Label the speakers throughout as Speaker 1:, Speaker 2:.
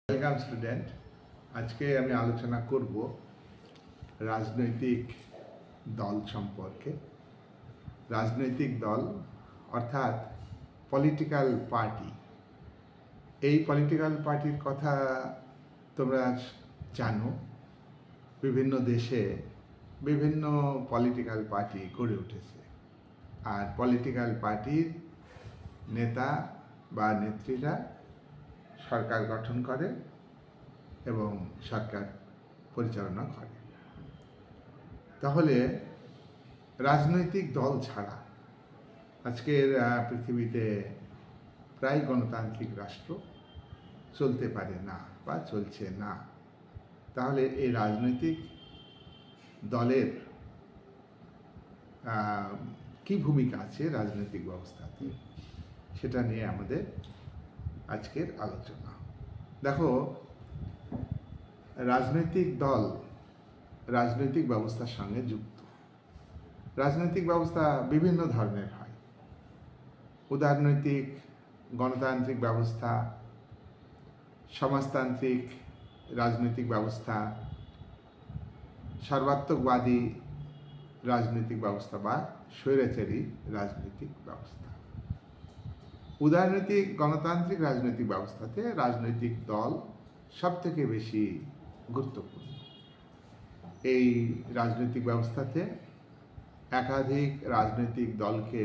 Speaker 1: Welcome student. আজকে আমি আলোচনা করব রাজনৈতিক দল সম্পর্কে। রাজনৈতিক দল অর্থাৎ পলিটিক্যাল পার্টি। এই পলিটিক্যাল পার্টির কথা তোমরা জানো, বিভিন্ন দেশে বিভিন্ন পলিটিক্যাল পার্টি গড়ে উঠেছে। আর পলিটিক্যাল পার্টির নেতা বা নেত্রীরা সরকার গঠন করে এবং সরকার পরিচালনা করে। তাহলে রাজনৈতিক দল ছাড়া আজকের পৃথিবীতে প্রায় গণতান্ত্রিক রাষ্ট্র চলতে পারে না বা চলছে না। তাহলে এই রাজনৈতিক দলের কি ভূমিকা আছে রাজনৈতিক ব্যবস্থাতে, সেটা নিয়ে আমাদের আজকের আলোচনা। দেখো, রাজনৈতিক দল রাজনৈতিক ব্যবস্থার সঙ্গে যুক্ত। রাজনৈতিক ব্যবস্থা বিভিন্ন ধরনের হয়। উদারনৈতিক গণতান্ত্রিক ব্যবস্থা, সমাজতান্ত্রিক রাজনৈতিক ব্যবস্থা, সর্বাত্মকবাদী রাজনৈতিক ব্যবস্থা বা স্বৈরাচারী রাজনৈতিক ব্যবস্থা। উদারনৈতিক গণতান্ত্রিক রাজনৈতিক ব্যবস্থাতে রাজনৈতিক দল সবথেকে বেশি গুরুত্বপূর্ণ। এই রাজনৈতিক ব্যবস্থাতে একাধিক রাজনৈতিক দলকে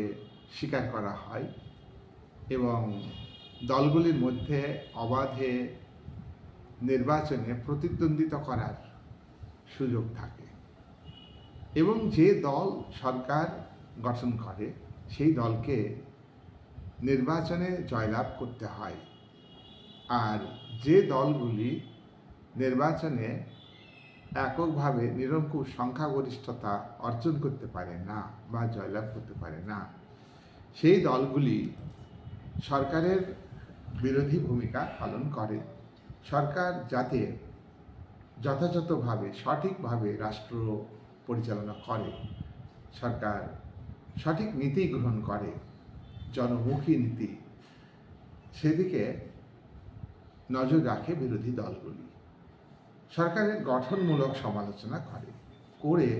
Speaker 1: স্বীকার করা হয় এবং দলগুলির মধ্যে অবাধে নির্বাচনে প্রতিদ্বন্দ্বিতা করার সুযোগ থাকে এবং যে দল সরকার গঠন করে সেই দলকে নির্বাচনে জয়লাভ করতে হয়। আর যে দলগুলি নির্বাচনে এককভাবে নিরঙ্কুশ সংখ্যাগরিষ্ঠতা অর্জন করতে পারে না বা জয়লাভ করতে পারে না, সেই দলগুলি সরকারের বিরোধী ভূমিকা পালন করে। সরকার যাতে যথাযথভাবে সঠিকভাবে রাষ্ট্র পরিচালনা করে, সরকার সঠিক নীতি গ্রহণ করে, জনমুখী নীতি, সেদিকে নজর রাখে বিরোধী দলগুলি। সরকারের গঠনমূলক সমালোচনা করে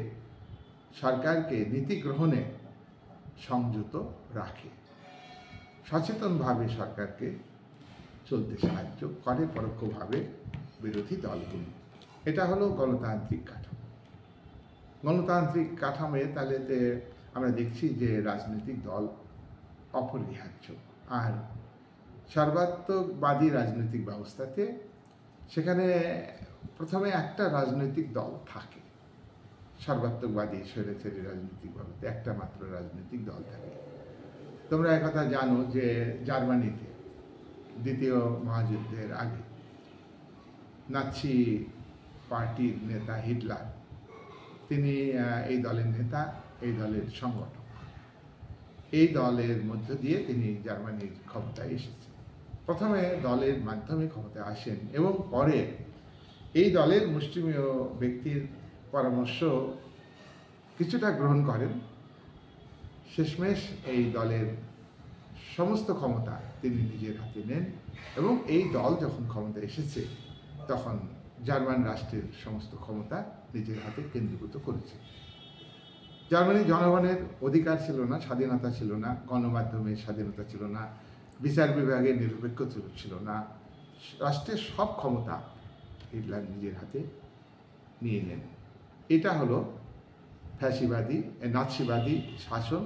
Speaker 1: সরকারকে নীতি গ্রহণে সংযত রাখে। সচেতনভাবে সরকারকে চলতে সাহায্য করে পরোক্ষভাবে বিরোধী দলগুলি। এটা হলো গণতান্ত্রিক কাঠামো। গণতান্ত্রিক কাঠামোয় তাহলেতে আমরা দেখছি যে রাজনৈতিক দল অপরিহার্য। আর সর্বাত্মকবাদী রাজনৈতিক ব্যবস্থাতে সেখানে প্রথমে একটা রাজনৈতিক দল থাকে। সর্বাত্মকবাদী স্বৈরাচারী রাজনৈতিক ব্যবস্থাতে একটা মাত্র রাজনৈতিক দল থাকে। তোমরা একথা জানো যে জার্মানিতে দ্বিতীয় মহাযুদ্ধের আগে নাৎসি পার্টির নেতা হিটলার, তিনি এই দলের নেতা, এই দলের সংগঠক। এই দলের মধ্য দিয়ে তিনি জার্মানির ক্ষমতায় এসেছেন। প্রথমে দলের মাধ্যমে ক্ষমতায় আসেন এবং পরে এই দলের মুষ্টিমেয় ব্যক্তির পরামর্শ কিছুটা গ্রহণ করেন। শেষমেশ এই দলের সমস্ত ক্ষমতা তিনি নিজের হাতে নেন এবং এই দল যখন ক্ষমতায় এসেছে তখন জার্মান রাষ্ট্রের সমস্ত ক্ষমতা নিজের হাতে কেন্দ্রীভূত করেছে। জার্মানির জনগণের অধিকার ছিল না, স্বাধীনতা ছিল না, গণমাধ্যমের স্বাধীনতা ছিল না, বিচার বিভাগের নিরপেক্ষ ছিল না। রাষ্ট্রের সব ক্ষমতা হিটলার নিজের হাতে নিয়ে নেন। এটা হলো ফ্যাসিবাদী নাৎসিবাদী শাসন।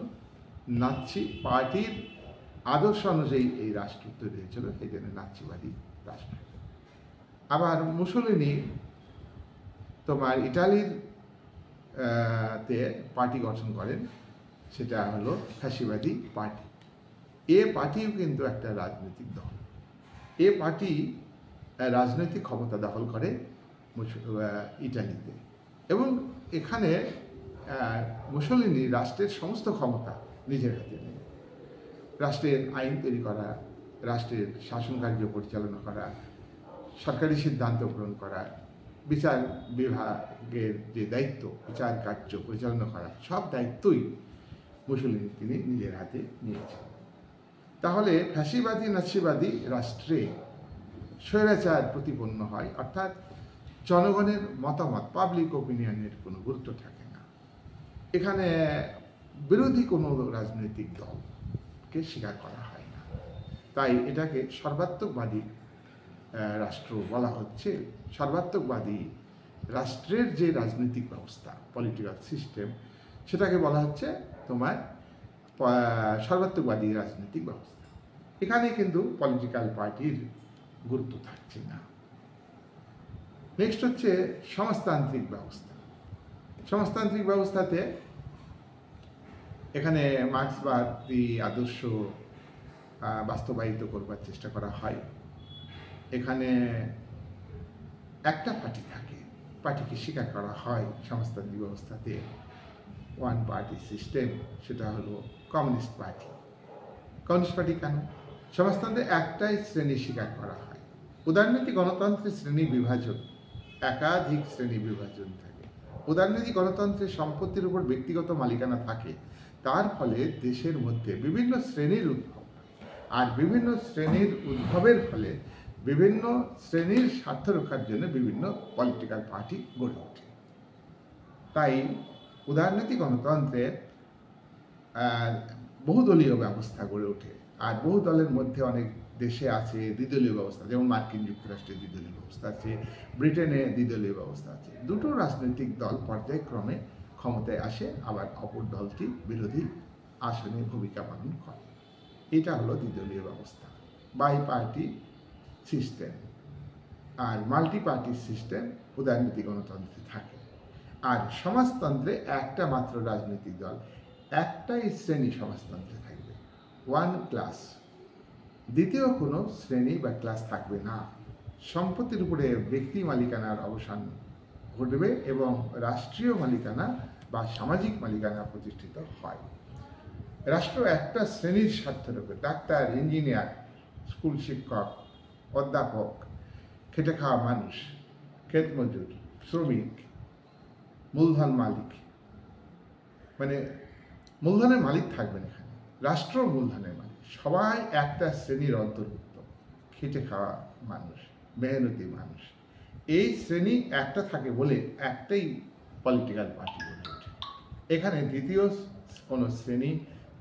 Speaker 1: নাৎসি পার্টির আদর্শ অনুযায়ী এই রাষ্ট্র তৈরি হয়েছিল, এই জন্য নাৎসিবাদী রাষ্ট্র। আবার মুসোলিনি তোমার ইটালির তে পার্টি গঠন করেন, সেটা হলো ফ্যাসিবাদী পার্টি। এ পার্টিও কিন্তু একটা রাজনৈতিক দল। এ পার্টি রাজনৈতিক ক্ষমতা দখল করে ইটালিতে এবং এখানে মুসোলিনি রাষ্ট্রের সমস্ত ক্ষমতা নিজের হাতে নেয়। রাষ্ট্রের আইন তৈরি করা, রাষ্ট্রের শাসন কার্য পরিচালনা করা, সরকারি সিদ্ধান্ত গ্রহণ করা, বিচার বিভাগের যে দায়িত্ব, বিচার কার্য পরিচালনা করা, সব দায়িত্বই মুসোলিনি তিনি নিজের হাতে নিয়েছেন। তাহলে ফ্যাসিবাদী নাৎসিবাদী রাষ্ট্রে স্বৈরাচার প্রতিপন্ন হয়, অর্থাৎ জনগণের মতামত, পাবলিক ওপিনিয়নের কোনো গুরুত্ব থাকে না। এখানে বিরোধী কোনো রাজনৈতিক দলকে স্বীকার করা হয় না, তাই এটাকে সর্বাত্মকবাদী রাষ্ট্র বলা হচ্ছে। সর্বাত্মকবাদী রাষ্ট্রের যে রাজনৈতিক ব্যবস্থা, পলিটিক্যাল সিস্টেম, সেটাকে বলা হচ্ছে তোমার সর্বাত্মকবাদী রাজনৈতিক ব্যবস্থা। এখানে কিন্তু পলিটিক্যাল পার্টির গুরুত্ব থাকছে না। নেক্সট হচ্ছে সমাজতান্ত্রিক ব্যবস্থা। সমাজতান্ত্রিক ব্যবস্থাতে এখানে মার্ক্সবাদী আদর্শ বাস্তবায়িত করবার চেষ্টা করা হয়। এখানে একটা পার্টি থাকে, পার্টিকে স্বীকার করা হয় সমাজতান্ত্রিক ব্যবস্থাতে, ওয়ান পার্টি সিস্টেম, সেটা হলো কমিউনিস্ট পার্টি। কমিউনিস্ট পার্টি কেন? সমাজতন্ত্রে একটাই শ্রেণী স্বীকার করা হয়। উদারনীতি গণতন্ত্রের শ্রেণী বিভাজন, একাধিক শ্রেণী বিভাজন থাকে। উদারনীতি গণতন্ত্রের সম্পত্তির উপর ব্যক্তিগত মালিকানা থাকে, তার ফলে দেশের মধ্যে বিভিন্ন শ্রেণীর উদ্ভব, আর বিভিন্ন শ্রেণীর উদ্ভবের ফলে বিভিন্ন শ্রেণীর স্বার্থ রক্ষার জন্য বিভিন্ন পলিটিক্যাল পার্টি গড়ে ওঠে। তাই উদারনীতি গণতন্ত্রের বহুদলীয় ব্যবস্থা গড়ে ওঠে, আর বহু দলের মধ্যে অনেক দেশে আছে দ্বিদলীয় ব্যবস্থা, যেমন মার্কিন যুক্তরাষ্ট্রে দ্বিদলীয় ব্যবস্থা আছে, ব্রিটেনে দ্বিদলীয় ব্যবস্থা আছে। দুটো রাজনৈতিক দল পর্যায়ক্রমে ক্ষমতায় আসে, আবার অপর দলটি বিরোধী আসনে ভূমিকা পালন করে। এটা হলো দ্বিদলীয় ব্যবস্থা, বাই পার্টি সিস্টেম। আর মাল্টি পার্টি সিস্টেম উদারনীতি গণতন্ত্রে থাকে। আর সমাজতন্ত্রে একটা মাত্র রাজনৈতিক দল, একটাই শ্রেণী সমাজতন্ত্রে থাকবে, ওয়ান ক্লাস। দ্বিতীয় কোনো শ্রেণী বা ক্লাস থাকবে না। সম্পত্তির উপরে ব্যক্তি মালিকানার অবসান ঘটবে এবং রাষ্ট্রীয় মালিকানা বা সামাজিক মালিকানা প্রতিষ্ঠিত হয়। রাষ্ট্র একটা শ্রেণীর স্বার্থ রক্ষে, ডাক্তার, ইঞ্জিনিয়ার, স্কুল শিক্ষক, অধ্যাপক, খেটে খাওয়া মানুষ, ক্ষেত মজুর, শ্রমিক, মূলধন মালিক, মানে মূলধনের মালিক থাকবেন এখানে, রাষ্ট্র মূলধনের মালিক, সবাই একটা শ্রেণীর অন্তর্ভুক্ত, খেটে খাওয়া মানুষ, মেহনতি মানুষ। এই শ্রেণী একটা থাকে বলে একটাই পলিটিক্যাল পার্টি গড়ে ওঠে। এখানে দ্বিতীয় কোনো শ্রেণী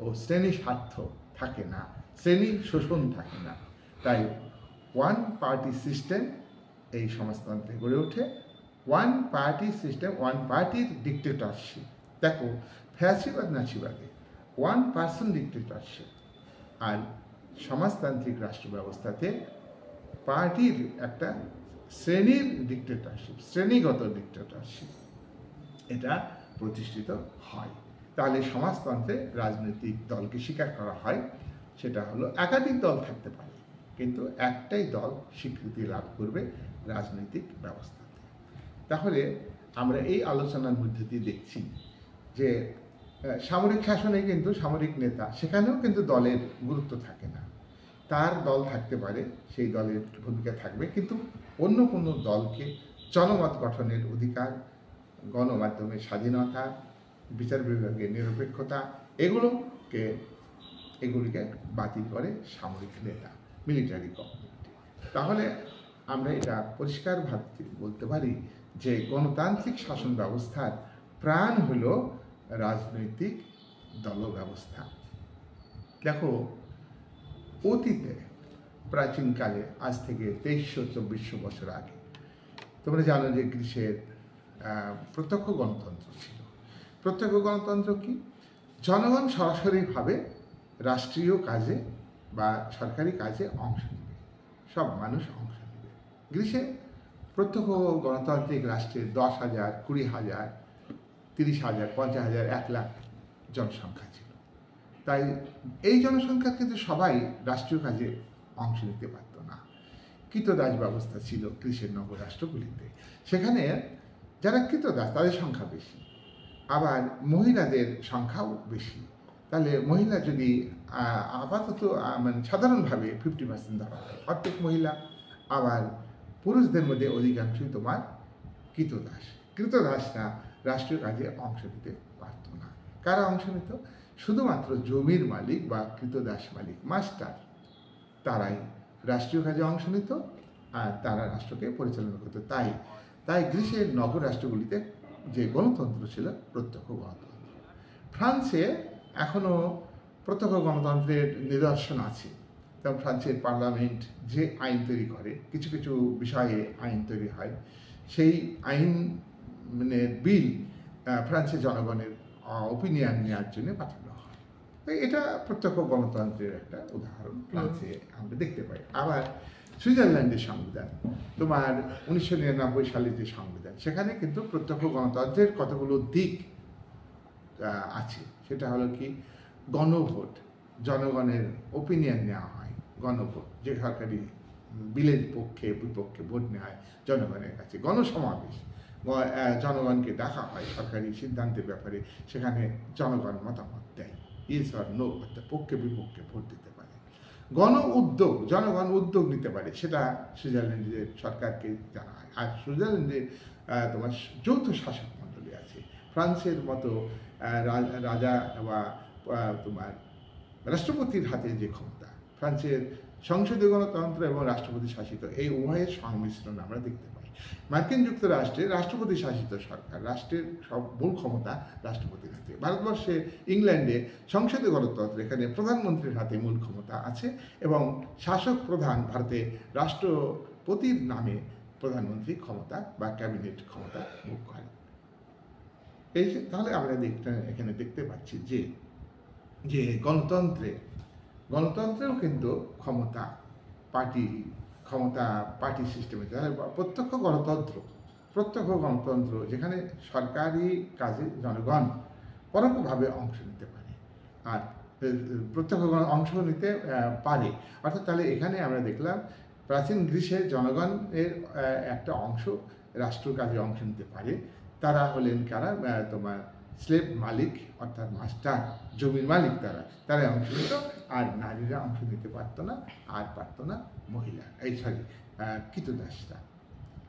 Speaker 1: ও শ্রেণী স্বার্থ থাকে না, শ্রেণী শোষণ থাকে না। তাই ওয়ান পার্টি সিস্টেম এই সমাজতন্ত্রে গড়ে ওঠে। ওয়ান পার্টি সিস্টেম, ওয়ান পার্টির ডিক্টেটরশিপ। দেখো, ফ্যাসিবাদ নাসিবাদে ওয়ান পার্সন ডিক্টেটরশিপ, আর সমাজতান্ত্রিক রাষ্ট্র ব্যবস্থাতে পার্টির একটা শ্রেণীর ডিক্টেটরশিপ, শ্রেণীগত ডিক্টেটরশিপ, এটা প্রতিষ্ঠিত হয়। তাহলে সমাজতন্ত্রে রাজনৈতিক দলকে স্বীকার করা হয়, সেটা হলো একাধিক দল থাকতে পারে, কিন্তু একটাই দল স্বীকৃতি লাভ করবে রাজনৈতিক ব্যবস্থাতে। তাহলে আমরা এই আলোচনার মধ্যে দিয়ে দেখছি যে সামরিক শাসনে কিন্তু সামরিক নেতা, সেখানেও কিন্তু দলের গুরুত্ব থাকে না। তার দল থাকতে পারে, সেই দলের ভূমিকা থাকবে, কিন্তু অন্য কোনো দলকে জনমত গঠনের অধিকার, গণমাধ্যমের স্বাধীনতা, বিচার বিভাগের নিরপেক্ষতা, এগুলিকে বাতিল করে সামরিক নেতা, মিলিটারি গভর্নমেন্ট। তাহলে আমরা এটা পরিষ্কারভাবে বলতে পারি যে গণতান্ত্রিক শাসন ব্যবস্থার প্রাণ হলো রাজনৈতিক দল ব্যবস্থা। দেখো, অতীতে প্রাচীনকালে, আজ থেকে 2300-2400 বছর আগে, তোমরা জানো যে গ্রীসের প্রত্যক্ষ গণতন্ত্র ছিল। প্রত্যক্ষ গণতন্ত্র কি? জনগণ সরাসরিভাবে রাষ্ট্রীয় কাজে বা সরকারি কাজে অংশ নেবে, সব মানুষ অংশ নেবে। গ্রীসে প্রত্যক্ষ গণতান্ত্রিক রাষ্ট্রে 10,000, 20,000, 30,000, 50,000, 1 লাখ জনসংখ্যা ছিল। তাই এই জনসংখ্যার কিন্তু সবাই রাষ্ট্রীয় কাজে অংশ নিতে পারত না। কৃতদাস ব্যবস্থা ছিল গ্রীসের নগরাষ্ট্রগুলিতে, সেখানে যারা কৃতদাস তাদের সংখ্যা বেশি, আবার মহিলাদের সংখ্যাও বেশি। তাহলে মহিলা যদি আপাতত মানে সাধারণভাবে 50% ধরা হয়, প্রত্যেক মহিলা, আবার পুরুষদের মধ্যে অধিকাংশই তোমার কৃতদাস। কৃতদাসরা রাষ্ট্রীয় কাজে অংশ নিতে পারত না। কারা অংশ নিত? শুধুমাত্র জমির মালিক বা কৃতদাস মালিক, মাস্টার, তারাই রাষ্ট্রীয় কাজে অংশ নিত। তারা রাষ্ট্রকে পরিচালনা করতো। তাই গ্রিসের নগর রাষ্ট্রগুলিতে যে গণতন্ত্র ছিল প্রত্যক্ষ গণতন্ত্র। ফ্রান্সে এখনও প্রত্যক্ষ গণতন্ত্রের নিদর্শন আছে। যেমন ফ্রান্সের পার্লামেন্ট যে আইন তৈরি করে, কিছু কিছু বিষয়ে আইন তৈরি হয়, সেই আইন মানে বিল ফ্রান্সের জনগণের ওপিনিয়ন নেওয়ার জন্য পাঠানো হয়। তো এটা প্রত্যক্ষ গণতন্ত্রের একটা উদাহরণ ফ্রান্সে আমরা দেখতে পাই। আবার সুইজারল্যান্ডের সংবিধান, তোমার 1999 সালের যে সংবিধান, সেখানে কিন্তু প্রত্যক্ষ গণতন্ত্রের কতগুলো দিক আছে। সেটা হলো কি, গণভোট, জনগণের ওপিনিয়ন নেওয়া হয়, গণভোট, যে সরকারি বিলের পক্ষে বিপক্ষে ভোট নেওয়া হয় জনগণের কাছে, গণসমাবেশ, জনগণকে ডাকা হয় সরকারি সিদ্ধান্তের ব্যাপারে, সেখানে জনগণ মতামত দেয়, ইয়েস অর নো, অর্থাৎ পক্ষে বিপক্ষে ভোট দিতে পারে। গণ উদ্যোগ, জনগণ উদ্যোগ নিতে পারে, সেটা সুইজারল্যান্ডের সরকারকে জানা হয়। আর সুইজারল্যান্ডের তোমার যৌথ শাসক মণ্ডলী আছে। ফ্রান্সের মতো রাজা বা তোমার রাষ্ট্রপতির হাতে যে ক্ষমতা, ফ্রান্সের সংসদীয় গণতন্ত্র এবং রাষ্ট্রপতি শাসিত, এই উভয়ের সংমিশ্রণ আমরা দেখতে পাই। মার্কিন যুক্তরাষ্ট্রে রাষ্ট্রপতি শাসিত সরকার, রাষ্ট্রের সব মূল ক্ষমতা রাষ্ট্রপতির হাতে। ভারতবর্ষে, ইংল্যান্ডে সংসদীয় গণতন্ত্র, এখানে প্রধানমন্ত্রীর হাতে মূল ক্ষমতা আছে এবং শাসক প্রধান, ভারতে রাষ্ট্রপতির নামে প্রধানমন্ত্রী ক্ষমতা বা ক্যাবিনেট ক্ষমতা ভোগ করেন। এই যে তাহলে আমরা এখানে দেখতে পাচ্ছি যে গণতন্ত্রেও কিন্তু ক্ষমতা পার্টি সিস্টেমে, তাহলে প্রত্যক্ষ গণতন্ত্র যেখানে সরকারি কাজে জনগণ পরোক্ষভাবে অংশ নিতে পারে, আর প্রত্যক্ষ অংশ নিতে পারে। অর্থাৎ তাহলে এখানে আমরা দেখলাম প্রাচীন গ্রিসের জনগণের একটা অংশ রাষ্ট্র কাজে অংশ নিতে পারে। তারা হলেন কারা? তোমার স্লেভ মালিক, অর্থাৎ মাস্টার, জমির মালিক, তারা অংশ নিত, আর নারীরা অংশ নিতে পারতো না, আর পারতো না মহিলা, কৃতদাসরা।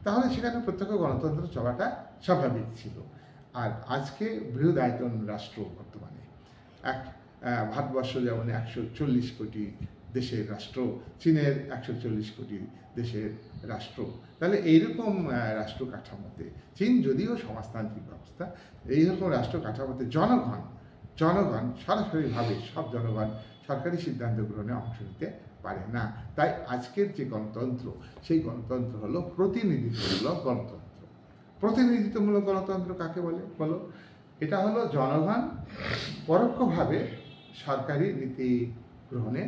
Speaker 1: তাহলে সেখানে প্রত্যক্ষ গণতন্ত্র চলাটা স্বাভাবিক ছিল। আর আজকে বৃহদায়তন রাষ্ট্র, বর্তমানে ভারতবর্ষ যেমন 140 কোটি দেশের রাষ্ট্র, চীনের 140 কোটি দেশের রাষ্ট্র, তাহলে এইরকম রাষ্ট্র কাঠামোতে, চীন যদিও সমাজতান্ত্রিক ব্যবস্থা, এইরকম রাষ্ট্র কাঠামোতে জনগণ সরাসরিভাবে সব জনগণ সরকারি সিদ্ধান্ত গ্রহণে অংশ নিতে পারে না। তাই আজকের যে গণতন্ত্র, সেই গণতন্ত্র হলো প্রতিনিধিত্বমূলক গণতন্ত্র। প্রতিনিধিত্বমূলক গণতন্ত্র কাকে বলো? এটা হলো জনগণ পরোক্ষভাবে সরকারি নীতি গ্রহণে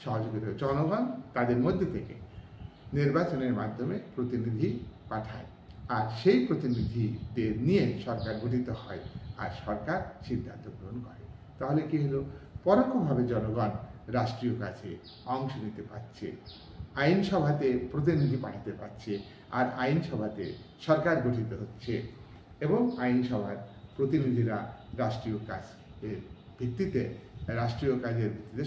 Speaker 1: সহযোগিতা, জনগণ তাদের মধ্যে থেকে নির্বাচনের মাধ্যমে প্রতিনিধি পাঠায়, আর সেই প্রতিনিধিদের নিয়ে সরকার গঠিত হয়, আর সরকার সিদ্ধান্ত গ্রহণ করে। তাহলে কি হলো? পরোক্ষভাবে জনগণ রাষ্ট্রীয় কাজে অংশ নিতে পারছে, আইনসভাতে প্রতিনিধি পাঠাতে পারছে, আর আইনসভাতে সরকার গঠিত হচ্ছে, এবং আইনসভার প্রতিনিধিরা রাষ্ট্রীয় কাজের ভিত্তিতে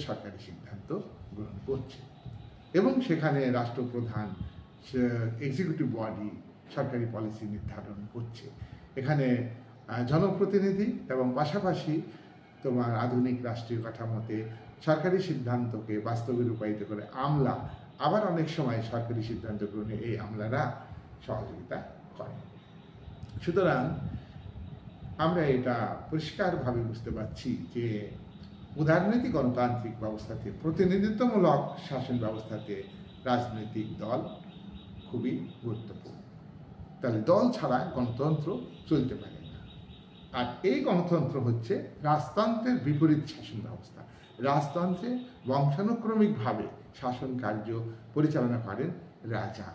Speaker 1: সরকারি সিদ্ধান্ত গ্রহণ করছে, এবং সেখানে রাষ্ট্রপ্রধান, এক্সিকিউটিভ বডি সরকারি পলিসি নির্ধারণ করছে। এখানে জনপ্রতিনিধি এবং পাশাপাশি তোমার আধুনিক রাষ্ট্রীয় কাঠামোতে সরকারি সিদ্ধান্তকে বাস্তবে রূপায়িত করে আমলা, আবার অনেক সময় সরকারি সিদ্ধান্ত গ্রহণে এই আমলারা সহযোগিতা করে। সুতরাং আমরা এটা পরিষ্কারভাবে বুঝতে পারছি যে উদারনীতি গণতান্ত্রিক ব্যবস্থাতে, প্রতিনিধিত্বমূলক শাসন ব্যবস্থাতে রাজনৈতিক দল খুবই গুরুত্বপূর্ণ। তাহলে দল ছাড়া গণতন্ত্র চলতে পারে না। আর এই গণতন্ত্র হচ্ছে রাজতন্ত্রের বিপরীত শাসন ব্যবস্থা। রাজতন্ত্রে বংশানুক্রমিকভাবে শাসন কার্য পরিচালনা করেন রাজা,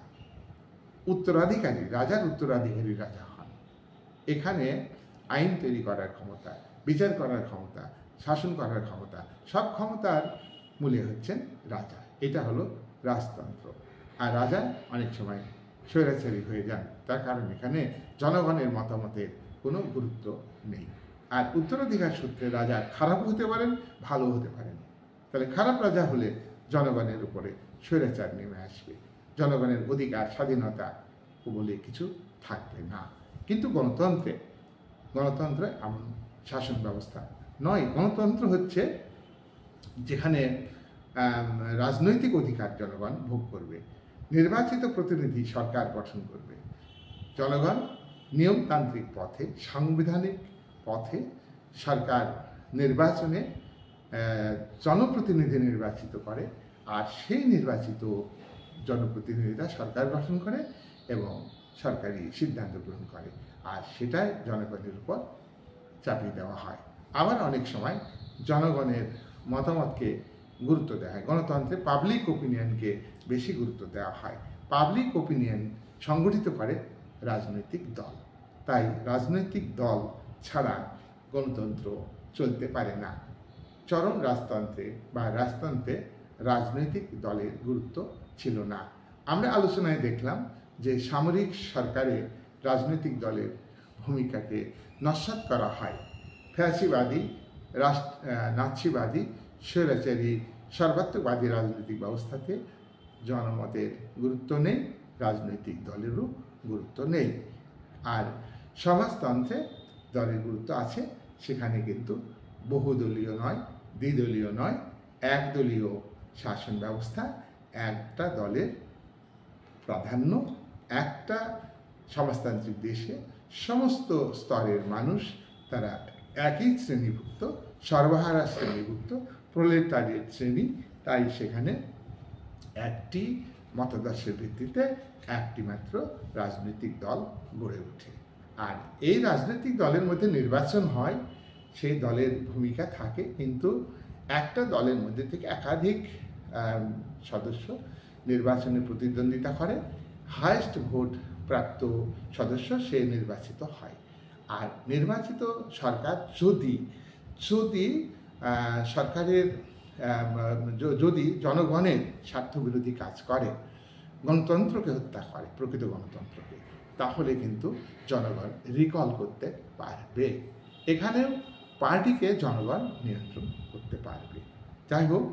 Speaker 1: রাজার উত্তরাধিকারী রাজা হন। এখানে আইন তৈরি করার ক্ষমতা, বিচার করার ক্ষমতা, শাসন করার ক্ষমতা, সব ক্ষমতার মূলে হচ্ছেন রাজা। এটা হলো রাজতন্ত্র। আর রাজা অনেক সময় স্বৈরাচারী হয়ে যান, তার কারণ এখানে জনগণের মতামতের কোনো গুরুত্ব নেই। আর উত্তরাধিকার সূত্রে রাজা খারাপ হতে পারেন, ভালো হতে পারেন। তাহলে খারাপ রাজা হলে জনগণের উপরে স্বৈরাচার নেমে আসবে, জনগণের অধিকার, স্বাধীনতা বলে কিছু থাকবে না। কিন্তু গণতন্ত্রে এমন শাসন ব্যবস্থা নয়। গণতন্ত্র হচ্ছে যেখানে রাজনৈতিক অধিকার জনগণ ভোগ করবে, নির্বাচিত প্রতিনিধি সরকার গঠন করবে। জনগণ নিয়মতান্ত্রিক পথে, সাংবিধানিক পথে সরকার নির্বাচনে জনপ্রতিনিধি নির্বাচিত করে, আর সেই নির্বাচিত জনপ্রতিনিধিরা সরকার গঠন করে এবং সরকারি সিদ্ধান্ত গ্রহণ করে, আর সেটাই জনগণের উপর চাপিয়ে দেওয়া হয়। আবার অনেক সময় জনগণের মতামতকে গুরুত্ব দেওয়া হয়। গণতন্ত্রে পাবলিক ওপিনিয়নকে বেশি গুরুত্ব দেওয়া হয়। পাবলিক ওপিনিয়ন সংগঠিত করে রাজনৈতিক দল। তাই রাজনৈতিক দল ছাড়া গণতন্ত্র চলতে পারে না। চরম রাজতন্ত্রে বা রাজতন্ত্রে রাজনৈতিক দলের গুরুত্ব ছিল না। আমরা আলোচনায় দেখলাম যে সামরিক সরকারে রাজনৈতিক দলের ভূমিকাকে নস্যাৎ করা হয়। ফ্যাসিবাদী, নাৎসিবাদী, স্বৈরাচারী, সর্বাত্মকবাদী রাজনৈতিক ব্যবস্থাতে জনমতের গুরুত্ব নেই, রাজনৈতিক দলেরও গুরুত্ব নেই। আর সমাজতন্ত্রে দলের গুরুত্ব আছে, সেখানে কিন্তু বহুদলীয় নয়, দ্বিদলীয় নয়, একদলীয় শাসন ব্যবস্থা। একটা দলের প্রাধান্য, একটা সমাজতান্ত্রিক দেশে সমস্ত স্তরের মানুষ তারা একই শ্রেণীভুক্ত, সর্বহারা শ্রেণীভুক্ত, প্রোলেটারিয়েট শ্রেণী। তাই সেখানে একটি মতাদর্শের ভিত্তিতে একটি মাত্র রাজনৈতিক দল গড়ে ওঠে। আর এই রাজনৈতিক দলের মধ্যে নির্বাচন হয়, সেই দলের ভূমিকা থাকে, কিন্তু একটা দলের মধ্যে থেকে একাধিক সদস্য নির্বাচনে প্রতিদ্বন্দ্বিতা করে। হায়েস্ট ভোট প্রাপ্ত সদস্য সে নির্বাচিত হয়। আর নির্বাচিত সরকার যদি সরকারের যদি জনগণের স্বার্থবিরোধী কাজ করে, গণতন্ত্রকে হত্যা করে, প্রকৃত গণতন্ত্রকে, তাহলে কিন্তু জনগণ রিকল করতে পারবে। এখানেও পার্টিকে জনগণ নিয়ন্ত্রণ করতে পারবে। যাই হোক,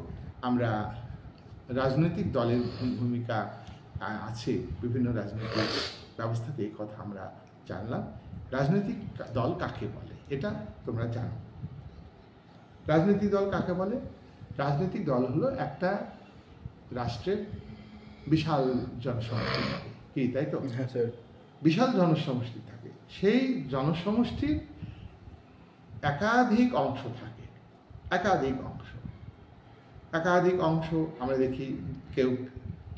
Speaker 1: আমরা রাজনৈতিক দলের ভূমিকা আছে বিভিন্ন রাজনৈতিক ব্যবস্থাতে, এই কথা আমরা জানলাম। রাজনৈতিক দল কাকে বলে এটা তোমরা জানো। রাজনৈতিক দল কাকে বলে? রাজনৈতিক দল হলো একটা রাষ্ট্রের বিশাল জনসমষ্টি থাকে, কি তাই তো?
Speaker 2: হ্যাঁ স্যার।
Speaker 1: বিশাল জনসমষ্টি থাকে, সেই জনসমষ্টির একাধিক অংশ থাকে, একাধিক অংশ আমরা দেখি।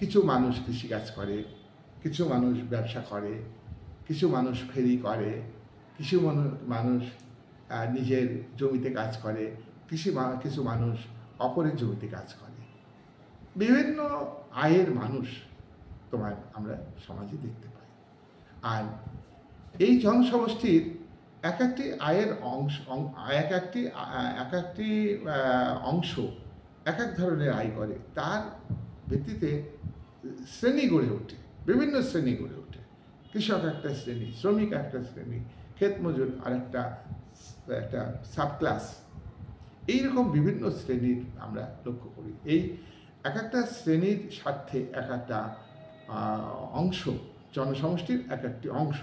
Speaker 1: কিছু মানুষ কৃষিকাজ করে, কিছু মানুষ ব্যবসা করে, কিছু মানুষ ফেরি করে, কিছু মানুষ নিজের জমিতে কাজ করে, কিছু মানুষ অপরের জমিতে কাজ করে। বিভিন্ন আয়ের মানুষ আমরা সমাজে দেখতে পাই। আর এই জনসমষ্টির এক একটি আয়ের অংশ, এক একটি অংশ এক এক ধরনের আয় করে। তার ভিত্তিতে শ্রেণী গড়ে ওঠে, বিভিন্ন শ্রেণী গড়ে ওঠে। কৃষক একটা শ্রেণী, শ্রমিক একটা শ্রেণী, ক্ষেত মজুর আর একটা সাবক্লাস। এইরকম বিভিন্ন শ্রেণীর আমরা লক্ষ্য করি। এই এক একটা শ্রেণীর স্বার্থে এক একটা অংশ, জনসমষ্টির এক একটি অংশ,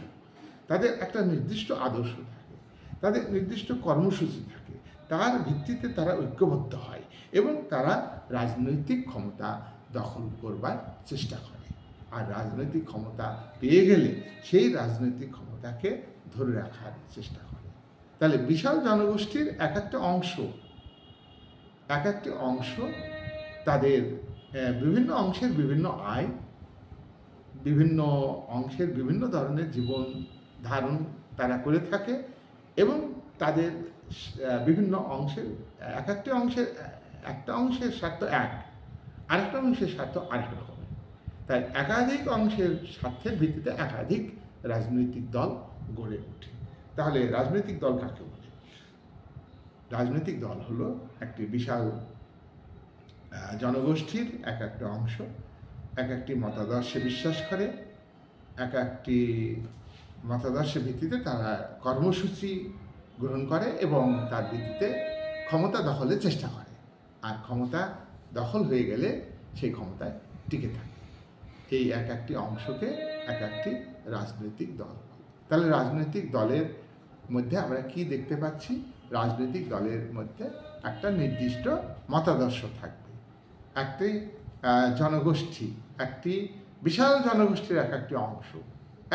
Speaker 1: তাদের একটা নির্দিষ্ট আদর্শ থাকে, তাদের নির্দিষ্ট কর্মসূচি থাকে, তার ভিত্তিতে তারা ঐক্যবদ্ধ হয় এবং তারা রাজনৈতিক ক্ষমতা দখল করবার চেষ্টা করে। আর রাজনৈতিক ক্ষমতা পেয়ে গেলে সেই রাজনৈতিক ক্ষমতাকে ধরে রাখার চেষ্টা করে। তাহলে বিশাল জনগোষ্ঠীর এক একটা অংশ তাদের বিভিন্ন অংশের বিভিন্ন আয়, বিভিন্ন অংশের বিভিন্ন ধরনের জীবন ধারণ তারা করে থাকে এবং তাদের বিভিন্ন অংশের একটা অংশের স্বার্থ এক, আরেকটা অংশের স্বার্থ আরেক রকম। তাই একাধিক অংশের স্বার্থের ভিত্তিতে একাধিক রাজনৈতিক দল গড়ে ওঠে। তাহলে রাজনৈতিক দল কাকে বলে? রাজনৈতিক দল হলো একটি বিশাল জনগোষ্ঠীর এক একটা অংশ, এক একটি মতাদর্শে বিশ্বাস করে, এক একটি মতাদর্শের ভিত্তিতে তারা কর্মসূচি গ্রহণ করে এবং তার ভিত্তিতে ক্ষমতা দখলের চেষ্টা করে। আর ক্ষমতা দখল হয়ে গেলে সেই ক্ষমতায় টিকে থাকে। এই এক একটি অংশকে এক একটি রাজনৈতিক দল বলে। তাহলে রাজনৈতিক দলের মধ্যে আমরা কি দেখতে পাচ্ছি? রাজনৈতিক দলের মধ্যে একটা নির্দিষ্ট মতাদর্শ থাকবে, একটি জনগোষ্ঠী, একটি বিশাল জনগোষ্ঠীর একটি অংশ,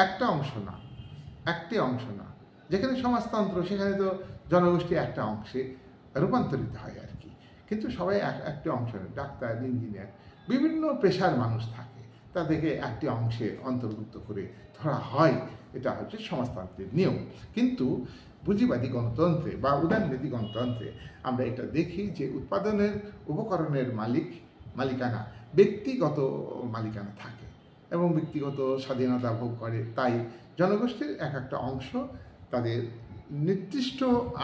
Speaker 1: একটা অংশ না, একটি অংশ না। যেখানে সমাজতন্ত্র সেখানে তো জনগোষ্ঠী একটা অংশে রূপান্তরিত হয় আর কি, কিন্তু সবাই একটি অংশ, ডাক্তার, ইঞ্জিনিয়ার, বিভিন্ন পেশার মানুষ থাকে, তাদেরকে একটি অংশে অন্তর্ভুক্ত করে ধরা হয়। এটা হচ্ছে সমাজতন্ত্রের নিয়ম। কিন্তু পুঁজিবাদী গণতন্ত্রে বা উদারনীতি গণতন্ত্রে আমরা এটা দেখি যে উৎপাদনের উপকরণের মালিকানা ব্যক্তিগত মালিকানা থাকে এবং ব্যক্তিগত স্বাধীনতা ভোগ করে। তাই জনগোষ্ঠীর একটা অংশ তাদের নির্দিষ্ট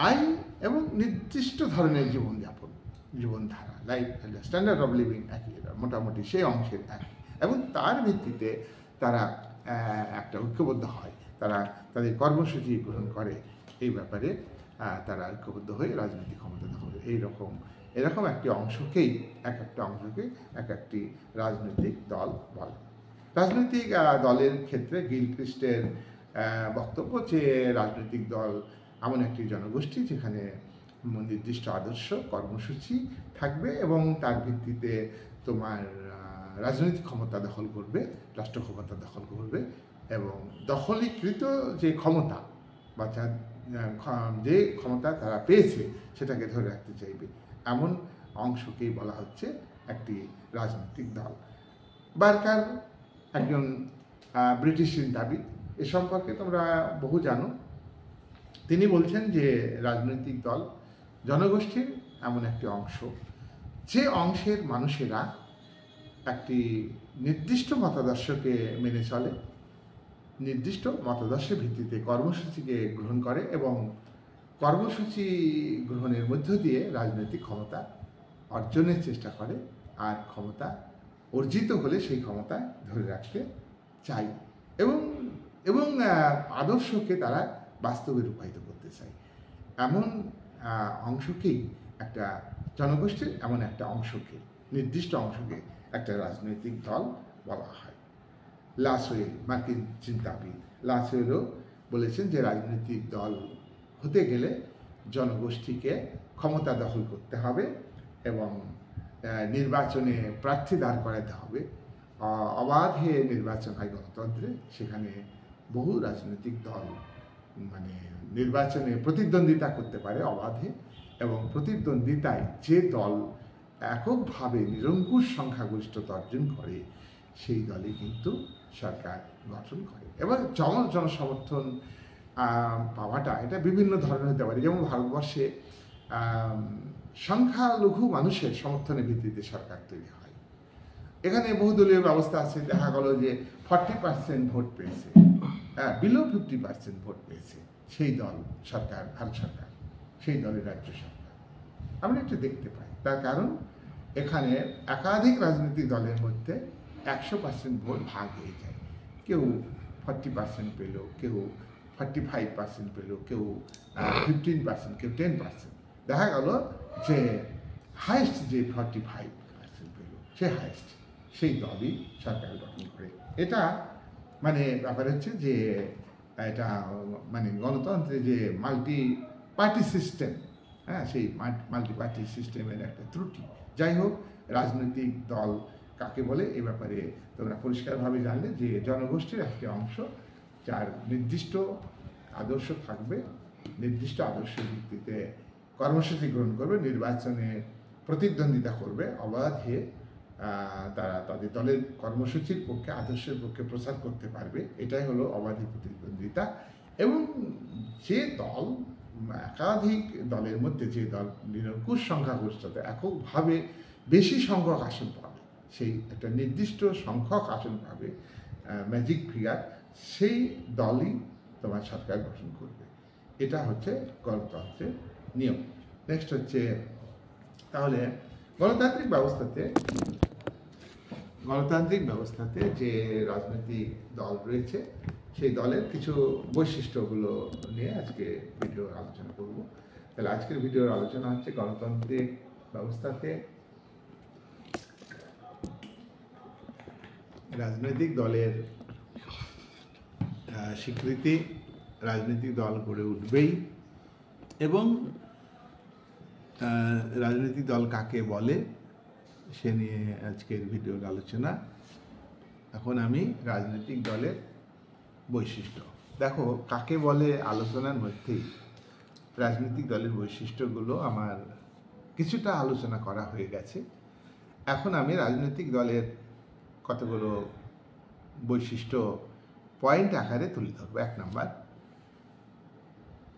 Speaker 1: আয় এবং নির্দিষ্ট ধরনের জীবনধারা, লাইফ স্ট্যান্ডার্ড অফ লিভিং একই, মোটামুটি সেই অংশের এক, এবং তার ভিত্তিতে তারা একটা ঐক্যবদ্ধ হয়, তারা তাদের কর্মসূচি গ্রহণ করে। এই ব্যাপারে তারা ঐক্যবদ্ধ হয়ে রাজনৈতিক ক্ষমতা দখল করে। এরকম একটি অংশকেই একটা অংশকে একটি রাজনৈতিক দল বলে। রাজনৈতিক দলের ক্ষেত্রে গিলক্রিস্টের বক্তব্য যে রাজনৈতিক দল এমন একটি জনগোষ্ঠী যেখানে নির্দিষ্ট আদর্শ, কর্মসূচি থাকবে এবং তার ভিত্তিতে তোমার রাজনৈতিক ক্ষমতা দখল করবে, রাষ্ট্র ক্ষমতা দখল করবে, এবং দখলীকৃত যে ক্ষমতা বা যে ক্ষমতা তারা পেয়েছে সেটাকে ধরে রাখতে চাইবে, এমন অংশকেই বলা হচ্ছে একটি রাজনৈতিক দল। বার্কার একজন ব্রিটিশ চিন্তাবিদ, এ সম্পর্কে তোমরা বহু জানো। তিনি বলছেন যে রাজনৈতিক দল জনগোষ্ঠীর এমন একটি অংশ, যে অংশের মানুষেরা একটি নির্দিষ্ট মতাদর্শকে মেনে চলে, নির্দিষ্ট মতাদর্শের ভিত্তিতে কর্মসূচিকে গ্রহণ করে এবং কর্মসূচি গ্রহণের মধ্য দিয়ে রাজনৈতিক ক্ষমতা অর্জনের চেষ্টা করে, আর ক্ষমতা অর্জিত হলে সেই ক্ষমতা ধরে রাখতে চাই এবং আদর্শকে তারা বাস্তবে রূপায়িত করতে চায়। এমন অংশকেই একটা জনগোষ্ঠীর এমন একটা অংশকে, নির্দিষ্ট অংশকে একটা রাজনৈতিক দল বলা হয়। লাসওয়েল, মার্কিন চিন্তাবিদ লাসওয়েলও বলেছেন যে রাজনৈতিক দল হতে গেলে জনগোষ্ঠীকে ক্ষমতা দখল করতে হবে এবং নির্বাচনে প্রার্থী দাঁড় করাতে হবে। অবাধে নির্বাচন হয় গণতন্ত্রে, সেখানে বহু রাজনৈতিক দল নির্বাচনে প্রতিদ্বন্দ্বিতা করতে পারে অবাধে, এবং প্রতিদ্বন্দ্বিতায় যে দল এককভাবে নিরঙ্কুশ সংখ্যাগরিষ্ঠতা অর্জন করে সেই দলই কিন্তু সরকার গঠন করে। এবং জনসমর্থন পাওয়াটা এটা বিভিন্ন ধরনের হতে পারে। যেমন ভারতবর্ষে সংখ্যালঘু মানুষের সমর্থনের ভিত্তিতে সরকার তৈরি হয়। এখানে বহুদলীয় ব্যবস্থা আছে, দেখা গেল যে 40% ভোট পেয়েছে, বিলো 50% ভোট পেয়েছে সেই দল সরকার, ভারত সরকার, সেই দলের রাজ্য সরকার। আমরা এটা দেখতে পাই। তার কারণ এখানে একাধিক রাজনৈতিক দলের মধ্যে 100% ভোট ভাগ হয়ে যায়। কেউ 40% পেল, কেউ 45% পেল, কেউ 15%, কেউ 10%। দেখা গেল যে হাইয়েস্ট যে 45% পেল, সে হাইয়েস্ট, সেই দলই সরকার গঠন করে। এটা ব্যাপার হচ্ছে যে এটা গণতন্ত্রে যে মাল্টি পার্টি সিস্টেম, সেই মাল্টি পার্টি সিস্টেমের একটা ত্রুটি। যাই হোক, রাজনৈতিক দল কাকে বলে এ ব্যাপারে তোমরা পরিষ্কারভাবে জানলে যে জনগোষ্ঠীর একটি অংশ যার নির্দিষ্ট আদর্শ থাকবে, নির্দিষ্ট আদর্শের ভিত্তিতে কর্মসূচি গ্রহণ করবে, নির্বাচনে প্রতিদ্বন্দ্বিতা করবে অবাধে, তারা তাদের দলের কর্মসূচির পক্ষে, আদর্শের পক্ষে প্রচার করতে পারবে। এটাই হলো অবাধে প্রতিদ্বন্দ্বিতা। এবং যে দল, একাধিক দলের মধ্যে যে দল নিরঙ্কুশ সংখ্যাগরিষ্ঠতা এককভাবে বেশি সংখ্যক আসন পাবে, সেই একটা নির্দিষ্ট সংখ্যক আসন পাবে, ম্যাজিক ফিগার, সেই দলই তোমার সরকার গঠন করবে। এটা হচ্ছে গণতন্ত্রের নিয়ম। নেক্সট হচ্ছে, তাহলে গণতান্ত্রিক ব্যবস্থাতে যে রাজনৈতিক দল রয়েছে সেই দলের কিছু বৈশিষ্ট্যগুলো নিয়ে আজকে ভিডিওর আলোচনা করব। তাহলে আজকের ভিডিওর আলোচনা হচ্ছে গণতান্ত্রিক ব্যবস্থাতে রাজনৈতিক দলের স্বীকৃতি, রাজনৈতিক দল গড়ে উঠবেই, এবং রাজনৈতিক দল কাকে বলে সে নিয়ে আজকের ভিডিওর আলোচনা। এখন আমি রাজনৈতিক দলের বৈশিষ্ট্য, দেখো কাকে বলে আলোচনার মধ্যেই রাজনৈতিক দলের বৈশিষ্ট্যগুলো আমার কিছুটা আলোচনা করা হয়ে গেছে। এখন আমি রাজনৈতিক দলের কতগুলো বৈশিষ্ট্য পয়েন্ট আকারে তুলে ধরবো। 1 নম্বর,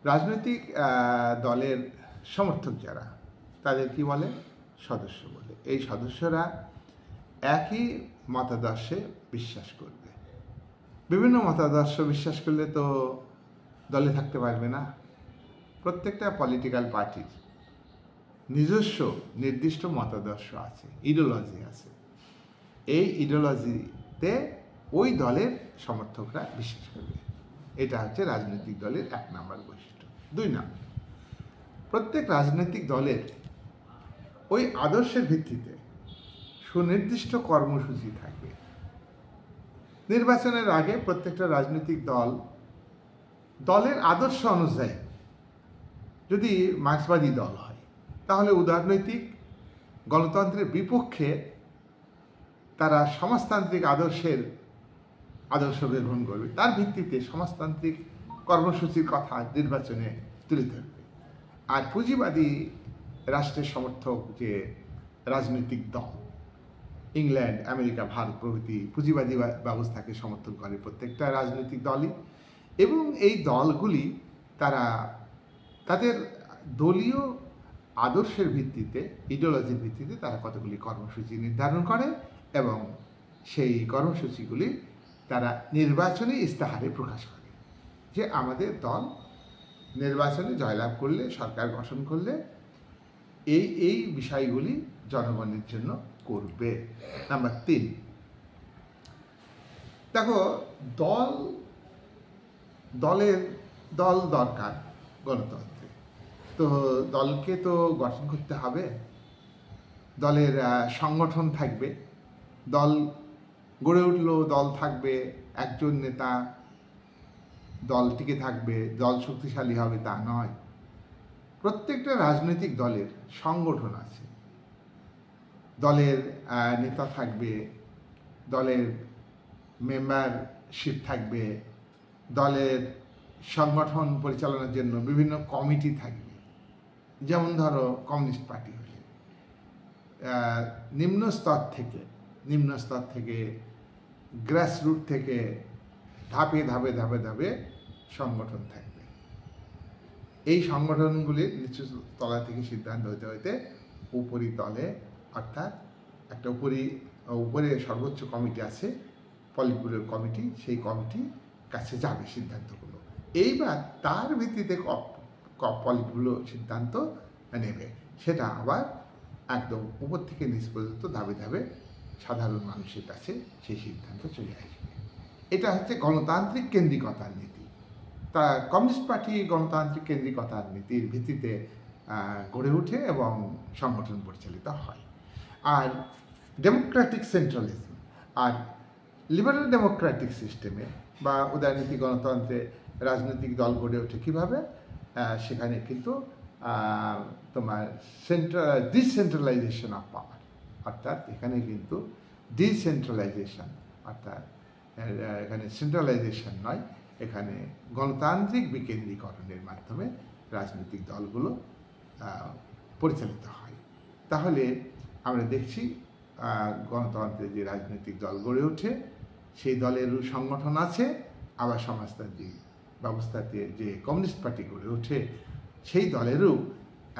Speaker 1: রাজনৈতিক দলের সমর্থক যারা, তাদের কি বলে? সদস্য বলে। এই সদস্যরা একই মতাদর্শে বিশ্বাস করবে। বিভিন্ন মতাদর্শ বিশ্বাস করলে তো দলে থাকতে পারবে না। প্রত্যেকটা পলিটিক্যাল পার্টির নিজস্ব নির্দিষ্ট মতাদর্শ আছে, ইডিওলজি আছে। এই ইডিওলজিতে ওই দলের সমর্থকরা বিশ্বাস করবে। এটা হচ্ছে রাজনৈতিক দলের 1 নম্বর বৈশিষ্ট্য। 2 নম্বর, প্রত্যেক রাজনৈতিক দলের ওই আদর্শের ভিত্তিতে সুনির্দিষ্ট কর্মসূচি থাকবে। নির্বাচনের আগে প্রত্যেকটা রাজনৈতিক দলের আদর্শ অনুযায়ী, যদি মার্ক্সবাদী দল হয় তাহলে উদারনৈতিক গণতন্ত্রের বিপক্ষে তারা সমাজতান্ত্রিক আদর্শ গ্রহণ করবে। তার ভিত্তিতে সমাজতান্ত্রিক কর্মসূচির কথা নির্বাচনে তুলে ধরবে। আর পুঁজিবাদী রাষ্ট্রের সমর্থক যে রাজনৈতিক দল, ইংল্যান্ড, আমেরিকা, ভারত প্রভৃতি পুঁজিবাদী ব্যবস্থাকে সমর্থন করে প্রত্যেকটা রাজনৈতিক দলই। এবং এই দলগুলি তারা তাদের দলীয় আদর্শের ভিত্তিতে, ইডিওলজির ভিত্তিতে তারা কতগুলি কর্মসূচি নির্ধারণ করে এবং সেই কর্মসূচিগুলি তারা নির্বাচনী ইস্তাহারে প্রকাশ করে যে আমাদের দল নির্বাচনে জয়লাভ করলে, সরকার গঠন করলে এই বিষয়গুলি জনগণের জন্য করবে। নাম্বার 3, দেখো দল দরকার গণতন্ত্রে। তো দলকে তো গঠন করতে হবে, দলের সংগঠন থাকবে, দল গড়ে উঠলো, দল থাকবে, একজন নেতা, দল টিকে থাকবে, দল শক্তিশালী হবে তা নয়। প্রত্যেকটা রাজনৈতিক দলের সংগঠন আছে, দলের নেতা থাকবে, দলের মেম্বারশিপ থাকবে, দলের সংগঠন পরিচালনার জন্য বিভিন্ন কমিটি থাকবে। যেমন ধরো কমিউনিস্ট পার্টি হলে নিম্ন স্তর থেকে গ্রাসরুট থেকে ধাপে ধাপে সংগঠন থাকবে। এই সংগঠনগুলির নিচু তলা থেকে সিদ্ধান্ত হতে হতে উপরি তলে, অর্থাৎ একটা উপরে সর্বোচ্চ কমিটি আছে, পলিটব্যুরো কমিটি, সেই কমিটির কাছে যাবে সিদ্ধান্তগুলো। এইবার তার ভিত্তিতে পলিটব্যুরো সিদ্ধান্ত নেবে, সেটা আবার একদম উপর থেকে নিচ পর্যন্ত ধাপে ধাপে সাধারণ মানুষের কাছে সেই সিদ্ধান্ত চলে আসবে। এটা হচ্ছে গণতান্ত্রিক কেন্দ্রিকতার নীতি। তা কমিউনিস্ট পার্টি গণতান্ত্রিক কেন্দ্রিকতার নীতির ভিত্তিতে গড়ে ওঠে এবং সংগঠন পরিচালিত হয়। আর ডেমোক্রেটিক সেন্ট্রালিজম আর লিবারেল ডেমোক্রেটিক সিস্টেমে বা উদারনীতি গণতন্ত্রে রাজনৈতিক দল গড়ে ওঠে কীভাবে? সেখানে কিন্তু তোমার ডিসেন্ট্রালাইজেশন অফ পাওয়ার, অর্থাৎ এখানে কিন্তু ডিসেন্ট্রালাইজেশন, অর্থাৎ এখানে সেন্ট্রালাইজেশন নয়, এখানে গণতান্ত্রিক বিকেন্দ্রীকরণের মাধ্যমে রাজনৈতিক দলগুলো পরিচালিত হয়। তাহলে আমরা দেখছি গণতন্ত্রে যে রাজনৈতিক দল গড়ে ওঠে সেই দলেরও সংগঠন আছে, আবার সমাজতান্ত্রিক ব্যবস্থাতে যে কমিউনিস্ট পার্টি গড়ে ওঠে সেই দলেরও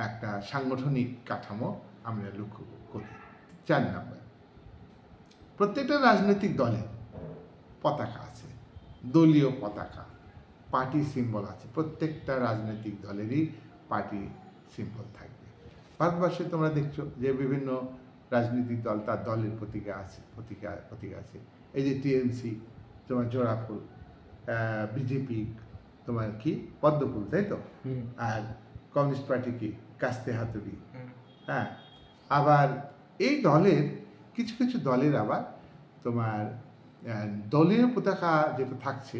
Speaker 1: একটা সাংগঠনিক কাঠামো আমরা লক্ষ্য করি। 4 নম্বর, প্রত্যেকটা রাজনৈতিক দলের পতাকা আছে, দলীয় পতাকা, পার্টি সিম্বল আছে। প্রত্যেকটা রাজনৈতিক দলেরই পার্টি সিম্বল থাকবে। ভারতবর্ষে তোমরা দেখছো যে বিভিন্ন রাজনৈতিক দল তার দলের প্রতীকা আছে। এই যে টিএমসি তোমার জোড়া ফুল, বিজেপি তোমার কি পদ্মফুল, তাই তো? আর কমিউনিস্ট পার্টি কি কাস্তে হাতুড়ি। হ্যাঁ, আবার এই দলের কিছু দলের আবার তোমার দলীয় পতাকা যেটা থাকছে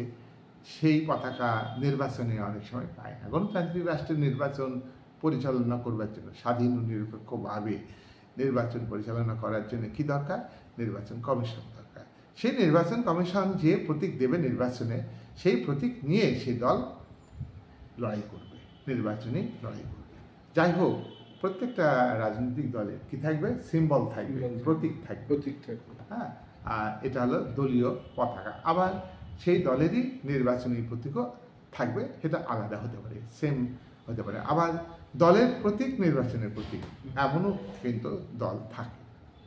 Speaker 1: সেই পতাকা নির্বাচনে অনেক সময় পায় না। গণতান্ত্রিক রাষ্ট্রের নির্বাচন পরিচালনা করবার জন্য, স্বাধীন ও নিরপেক্ষভাবে নির্বাচন পরিচালনা করার জন্য কি দরকার? নির্বাচন কমিশন দরকার। সেই নির্বাচন কমিশন যে প্রতীক দেবে নির্বাচনে, সেই প্রতীক নিয়ে সেই দল লড়াই করবে, নির্বাচনী লড়াই করবে। যাই হোক, প্রত্যেকটা রাজনৈতিক দলে কি থাকবে? সিম্বল থাকবে, প্রতীক থাকবে। হ্যাঁ, আর এটা হলো দলীয় পতাকা। আবার সেই দলেরই নির্বাচনী প্রতীকও থাকবে, সেটা আলাদা হতে পারে, সেম হতে পারে। আবার দলের প্রতীক নির্বাচনের প্রতীক, এমনও কিন্তু দল থাকে।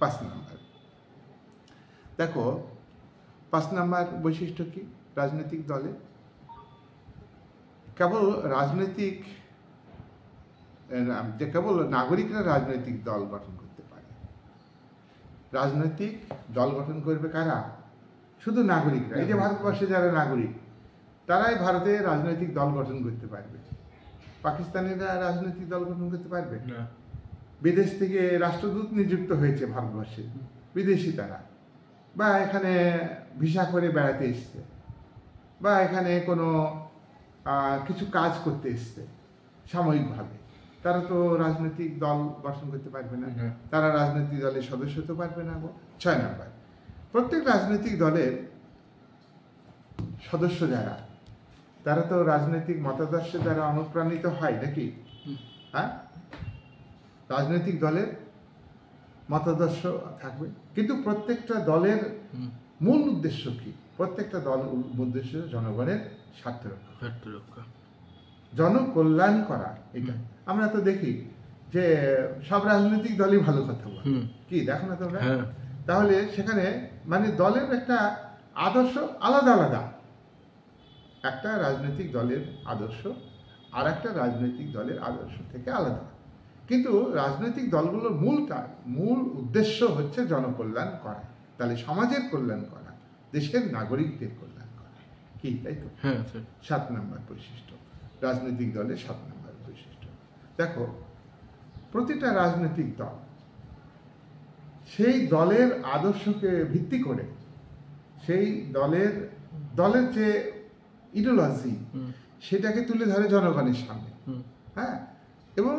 Speaker 1: 5 নম্বর, দেখো 5 নম্বর বৈশিষ্ট্য কি রাজনৈতিক দলে? কেবল নাগরিকরা রাজনৈতিক দল গঠন করতে পারে। রাজনৈতিক দল গঠন করবে কারা? শুধু নাগরিকরা। এই যে ভারতবর্ষে যারা নাগরিক, তারাই ভারতে রাজনৈতিক দল গঠন করতে পারবে। পাকিস্তানিরা রাজনৈতিক দল গঠন করতে পারবে না। বিদেশ থেকে রাষ্ট্রদূত নিযুক্ত হয়েছে ভারতবর্ষে, বিদেশি তারা, বা এখানে ভিসা করে বেড়াতে এসছে, বা এখানে কোনো কিছু কাজ করতে এসছে সাময়িকভাবে, তারা তো রাজনৈতিক দল গঠন করতে পারবে না, তারা রাজনৈতিক দলের সদস্য হতে পারবে না। 6 নম্বর, প্রত্যেক রাজনৈতিক দলের সদস্য যারা, তারা তো রাজনৈতিক মতাদর্শের দ্বারা অনুপ্রাণিত হয় নাকি? হ্যাঁ, রাজনৈতিক দলের মতাদর্শ থাকবে, কিন্তু প্রত্যেকটা দলের মূল উদ্দেশ্য কি? প্রত্যেকটা দল উদ্দেশ্য জনগণের স্বার্থ রক্ষা, জনকল্যাণ করা। এটা আমরা তো দেখি যে সব রাজনৈতিক দলই ভালো কথা বলে, কি দেখো না তোমরা? তাহলে সেখানে মানে দলের একটা আদর্শ আলাদা আলাদা। একটা রাজনৈতিক দলের আদর্শ আর একটা রাজনৈতিক দলের আদর্শ থেকে আলাদা, কিন্তু রাজনৈতিক দলগুলোর মূল উদ্দেশ্য হচ্ছে জনকল্যাণ করা। তাহলে সমাজের কল্যাণ করা, দেশের নাগরিকদের কল্যাণ করা, কি তাই তো? 7 নম্বর বৈশিষ্ট্য, রাজনৈতিক দলের 7 নম্বর বৈশিষ্ট্য। দেখো, প্রতিটা রাজনৈতিক দল সেই দলের আদর্শকে ভিত্তি করে, সেই দলের যে ইডিওলজি, সেটাকে তুলে ধরে জনগণের সামনে। হ্যাঁ, এবং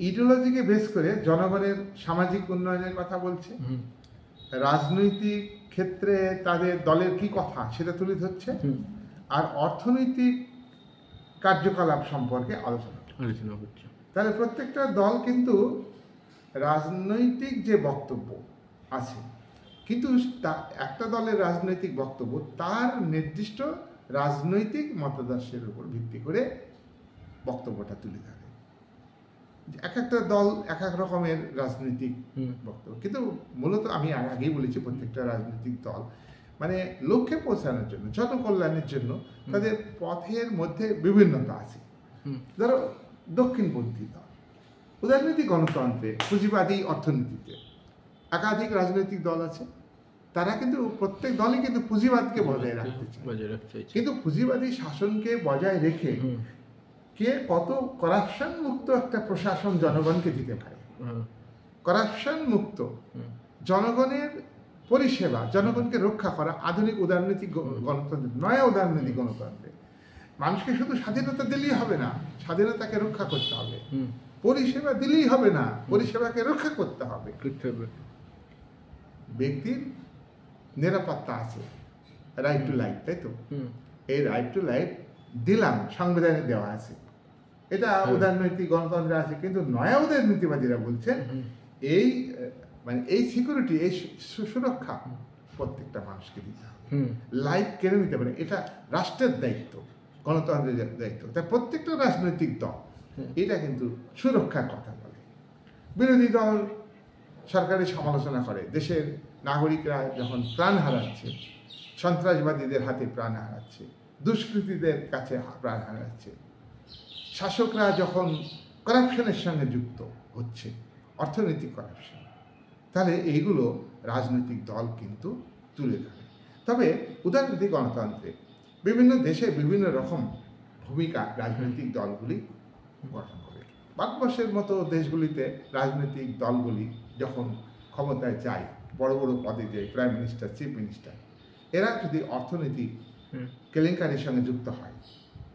Speaker 1: ইডিওলজিকে বেস করে জনগণের সামাজিক উন্নয়নের কথা বলছে, রাজনৈতিক ক্ষেত্রে তাদের দলের কি কথা সেটা তুলে ধরছে, আর অর্থনৈতিক কার্যকলাপ সম্পর্কে আলোচনা করছে। তাহলে প্রত্যেকটা দল কিন্তু রাজনৈতিক যে বক্তব্য আছে, কিন্তু একটা দলের রাজনৈতিক বক্তব্য তার নির্দিষ্ট রাজনৈতিক মতাদর্শের উপর ভিত্তি করে বক্তব্যটা তুলে ধরে। এক একটা দল এক এক রকমের রাজনৈতিক বক্তব্য, কিন্তু মূলত আমি আগেই বলেছি প্রত্যেকটা রাজনৈতিক দল মানে লক্ষ্যে পৌঁছানোর জন্য, জনকল্যাণের জন্য তাদের পথের মধ্যে বিভিন্নতা আছে। ধরো দক্ষিণপন্থী দল, উদারনীতি গণতন্ত্রে, পুঁজিবাদী অর্থনীতিতে একাধিক রাজনৈতিক দল আছে। তারা কিন্তু প্রত্যেক দলই কিন্তু পুঁজিবাদকে বজায় রাখতে চায়, কিন্তু পুঁজিবাদী শাসনকে বজায় রেখে কে কত করাপশন মুক্ত একটা প্রশাসন জনগণকে দিতে পারে, করাপশন মুক্ত জনগণের পরিষেবা, জনগণকে রক্ষা করা, আধুনিক উদারনীতিক গণতন্ত্র, নয়া উদারনীতিক গণতন্ত্রে মানুষকে শুধু স্বাধীনতা দিলেই হবে না, স্বাধীনতাকে রক্ষা করতে হবে। পরিষেবা দিলেই হবে না, পরিষেবাকে রক্ষা করতে হবে। ব্যক্তির নিরাপত্তা আছে, রাইট টু লাইফ, তাই তো? এই রাইট টু লাইফ দিলাম, সংবিধানে দেওয়া আছে, এটা উদারনৈতিক গণতন্ত্রে আছে। কিন্তু নয়া উদারনীতিবাদীরা বলছেন এই মানে এই সিকিউরিটি, এই সুরক্ষা প্রত্যেকটা মানুষকে দিতে হবে, লাইফ কেড়ে নিতে পারে, এটা রাষ্ট্রের দায়িত্ব, গণতন্ত্রের দায়িত্ব। তাই প্রত্যেকটা রাজনৈতিক দল এটা কিন্তু সুরক্ষার কথা বলে। বিরোধী দল সরকারের সমালোচনা করে, দেশের নাগরিকরা যখন প্রাণ হারাচ্ছে, সন্ত্রাসবাদীদের হাতে প্রাণ হারাচ্ছে, দুষ্কৃতীদের কাছে প্রাণ হারাচ্ছে, শাসকরা যখন করাপশনের সঙ্গে যুক্ত হচ্ছে, অর্থনৈতিক করাপশন, তাহলে এইগুলো রাজনৈতিক দল কিন্তু তুলে ধরে। তবে উদারনীতি গণতন্ত্রে বিভিন্ন দেশে বিভিন্ন রকম ভূমিকা রাজনৈতিক দলগুলি গঠন করে। ভারতবর্ষের মতো দেশগুলিতে রাজনৈতিক দলগুলি যখন ক্ষমতায় যায়, বড় বড় পদে যায়, প্রাইম মিনিস্টার, চিফ মিনিস্টার, এরা যদি অর্থনৈতিক কেলেঙ্কারির সঙ্গে যুক্ত হয়,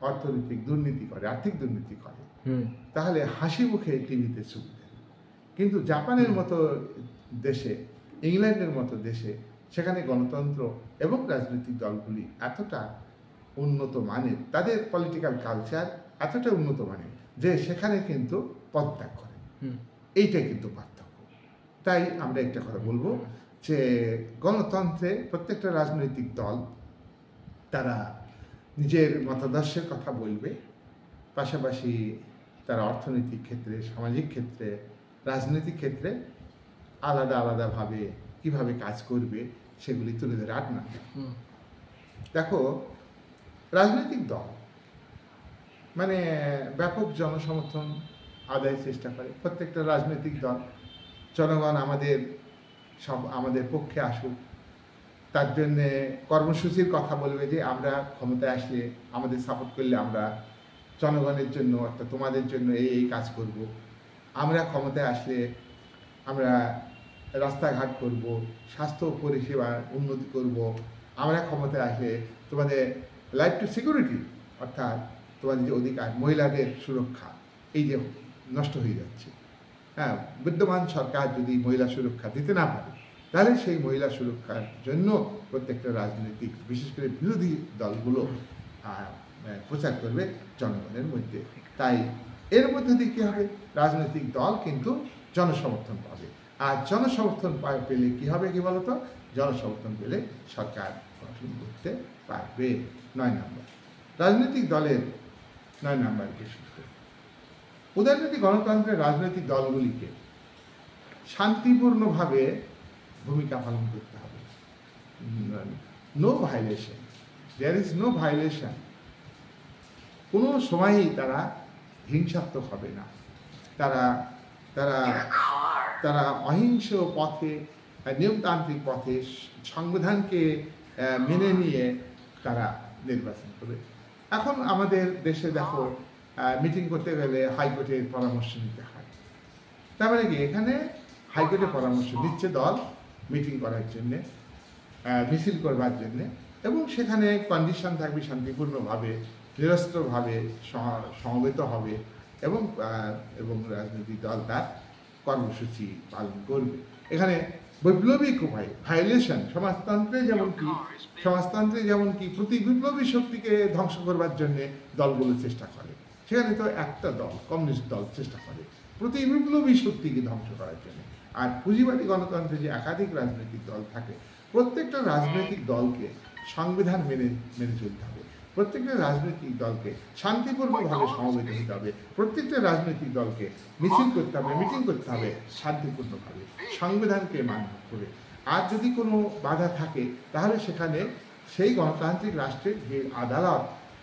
Speaker 1: অর্থনৈতিক দুর্নীতি করে, আর্থিক দুর্নীতি করে, তাহলে হাসি মুখে টিভিতে ছবি দেন। কিন্তু জাপানের মতো দেশে, ইংল্যান্ডের মতো দেশে সেখানে গণতন্ত্র এবং রাজনৈতিক দলগুলি এতটা উন্নত মানের, তাদের পলিটিক্যাল কালচার এতটা উন্নত মানের যে সেখানে কিন্তু পদত্যাগ করে। এইটাই কিন্তু পার্থক্য। তাই আমরা একটা কথা বলবো যে গণতন্ত্রে প্রত্যেকটা রাজনৈতিক দল তারা নিজের মতাদর্শের কথা বলবে, পাশাপাশি তারা অর্থনৈতিক ক্ষেত্রে, সামাজিক ক্ষেত্রে, রাজনৈতিক ক্ষেত্রে আলাদা আলাদাভাবে কিভাবে কাজ করবে সেগুলি তুলে ধরে। আট না দেখো, রাজনৈতিক দল মানে ব্যাপক জনসমর্থন আদায়ের চেষ্টা করে। প্রত্যেকটা রাজনৈতিক দল জনগণ আমাদের পক্ষে আসুক, তার জন্যে কর্মসূচির কথা বলবে যে আমরা ক্ষমতায় আসলে আমাদের সাপোর্ট করলে আমরা জনগণের জন্য অর্থাৎ তোমাদের জন্য এই কাজ করব, আমরা ক্ষমতায় আসলে আমরা রাস্তাঘাট করব, স্বাস্থ্য পরিষেবার উন্নতি করব, আমরা ক্ষমতায় আসলে তোমাদের লাইফ টু সিকিউরিটি অর্থাৎ তোমাদের যে অধিকার, মহিলাদের সুরক্ষা, এই যে নষ্ট হয়ে যাচ্ছে, হ্যাঁ, বিদ্যমান সরকার যদি মহিলা সুরক্ষা দিতে না পারে তাহলে সেই মহিলা সুরক্ষার জন্য প্রত্যেকটা রাজনৈতিক, বিশেষ করে বিরোধী দলগুলো প্রচার করবে জনগণের মধ্যে। তাই এর মধ্যে দিয়ে কী হবে, রাজনৈতিক দল কিন্তু জনসমর্থন পাবে। আর জনসমর্থন পেলে কী হবে, কি বলতো, জনসমর্থন পেলে সরকার গঠন করতে পারবে। 9 নম্বর, রাজনৈতিক দলের 9 নম্বর বৈশিষ্ট্য, উদারনীতি গণতন্ত্রের রাজনৈতিক দলগুলিকে শান্তিপূর্ণভাবে ভূমিকা পালন করতে হবে। No violation, there is no violation. কোনো সময়ই তারা হিংসাত্মক হবে না। তারা তারা তারা অহিংস পথে, নিয়মতান্ত্রিক পথে সংবিধানকে মেনে নিয়ে তারা নির্বাচন করবে। এখন আমাদের দেশে দেখো, মিটিং করতে গেলে হাইকোর্টের পরামর্শ নিতে হয়। তার মানে কি, এখানে হাইকোর্টের পরামর্শ নিচ্ছে দল মিটিং করার জন্যে, মিছিল করবার জন্যে, এবং সেখানে কন্ডিশন থাকবে শান্তিপূর্ণভাবে, নিরস্ত্রভাবে সমবেত হবে এবং রাজনৈতিক দল তার কর্মসূচি পালন করবে। এখানে বৈপ্লবিক উপায়, ভায়োলেশন, সমাজতন্ত্রে যেমন কি প্রতি বিপ্লবী শক্তিকে ধ্বংস করবার জন্য দলগুলো চেষ্টা করে, সেখানে তো একটা দল, কমিউনিস্ট দল, চেষ্টা করে প্রতি বিপ্লবী শক্তিকে ধ্বংস করার জন্য। আর পুঁজিবাদী গণতন্ত্রে যে একাধিক রাজনৈতিক দল থাকে, প্রত্যেকটা রাজনৈতিক দলকে সংবিধান মেনে চলতে হবে, প্রত্যেকটা রাজনৈতিক দলকে শান্তিপূর্ণভাবে সমবেত হতে হবে, প্রত্যেকটা রাজনৈতিক দলকে মিছিল করতে হবে, মিটিং করতে হবে শান্তিপূর্ণভাবে, সংবিধানকে মান্য করে। আর যদি কোনো বাধা থাকে তাহলে সেখানে সেই গণতান্ত্রিক রাষ্ট্রের যে আদালত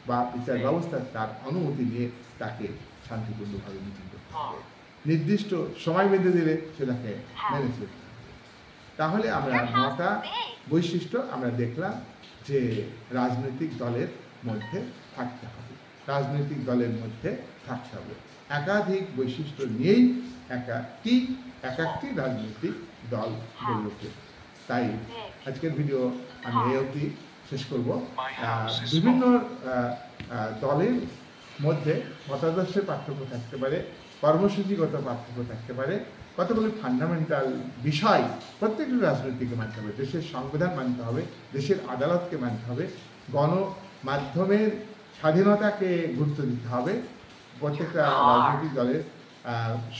Speaker 1: বা বিচার ব্যবস্থা, তার অনুমতি নিয়ে তাকে শান্তিপূর্ণভাবে মিটিং করতে হবে। নির্দিষ্ট সময় বেঁধে দিলে সেটাকে মেনে চলতে হবে। তাহলে আমরা 9টা বৈশিষ্ট্য আমরা দেখলাম যে রাজনৈতিক দলের মধ্যে থাকতে হবে, রাজনৈতিক দলের মধ্যে থাকতে হবে। একাধিক বৈশিষ্ট্য নিয়েই একাকটি রাজনৈতিক দল গড়ে ওঠে। তাই আজকের ভিডিও আমি এই অবধি শেষ করব। বিভিন্ন দলের মধ্যে মতাদর্শের পার্থক্য থাকতে পারে, কর্মসূচিগত পার্থক্য থাকতে পারে, কতগুলো ফান্ডামেন্টাল বিষয় প্রত্যেকটি রাজনীতিকে মানতে হবে। দেশের সংবিধান মানতে হবে, দেশের আদালতকে মানতে হবে, গণমাধ্যমের স্বাধীনতাকে গুরুত্ব দিতে হবে। প্রত্যেকটা রাজনৈতিক দলের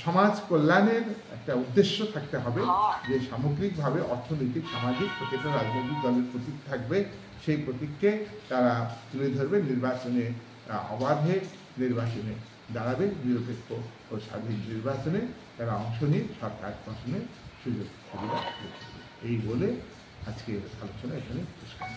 Speaker 1: সমাজ কল্যাণের একটা উদ্দেশ্য থাকতে হবে, যে সামগ্রিকভাবে অর্থনৈতিক, সামাজিক প্রত্যেকটা রাজনৈতিক দলের প্রতীক থাকবে, সেই প্রতীককে তারা তুলে ধরবে। নির্বাচনে অবাধে নির্বাচনে দাঁড়াবে, নিরপেক্ষ ও স্বাধীন নির্বাচনে তারা অংশ নিয়ে সরকার গঠনের সুযোগ সুবিধা। এই বলে আজকে আলোচনা এখানে শেষ করব।